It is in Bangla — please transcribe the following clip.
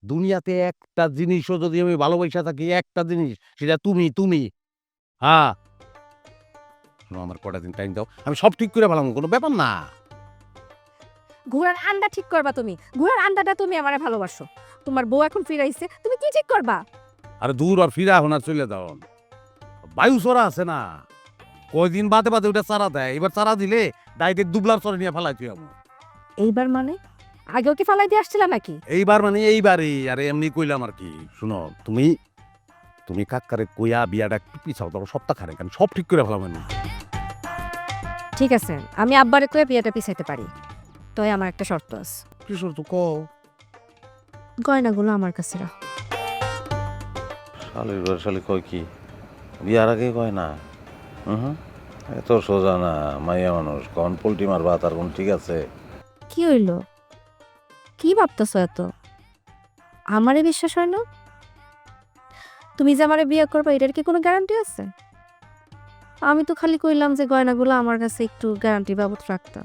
দুনিয়াতে একটা জিনিসও যদি আমি ভালোবাসা থাকি, একটা জিনিস, সেটা তুমি। হ্যাঁ, শোনো আমার কটা দিন টাইম দাও। আমি সব ঠিক করে ফেলাম, কোনো ব্যাপার না। ঘোড়ার আন্ডা ঠিক করবা তুমি। ঘোড়ার আন্ডাটা তুমি আমারে ভালোবাসো। তোমার বউ এখন ফিরাইছে, তুমি কি ঠিক করবা? আরে দূর আর ফিরা এখন আর চলে যাও। বায়ু চড়া আছে না, কয়দিন বাদে বাদে ওটা চারা দেয়। এবার চারা দিলে ডাইরেক্ট দুবলার চরে নিয়ে ফেলাই তুই আমার। এইবার মানে আগেও কি ফালাই দিয়ে আসছিলা নাকি? এইবার মানে এইবারই, আরে এমনি কইলাম আর কি। শুনো, তুমি তুমি কাকারে কইয়া বিয়াটা একটু পিছাও, তখন সপ্তাহ খানেক আমি সব ঠিক করে ফেলাম না। ঠিক আছে, আমি আব্বারে কয়ে বিয়েটা পিছাইতে পারি। তবে আমার একটা শর্ত আছে। কি তো কও। গয়নাগুলো আমার কাছে রাখ। শালির ঘর শালি কয় কি বিয়ার আগে কয় না? হুম, এত সোজা না, মাইয়া মানুষ কখন পোল্ট্রি মারবা তার কোন ঠিক আছে? কি হইল? কি ভাবতেছো এত? আমারে বিশ্বাস হয় না? তুমি যে আমারে বিয়ে করবে এটার কি কোনো গ্যারান্টি আছে? আমি তো খালি কইলাম যে গয়নাগুলো আমার কাছে একটু গ্যারান্টি বাবদ রাখতা।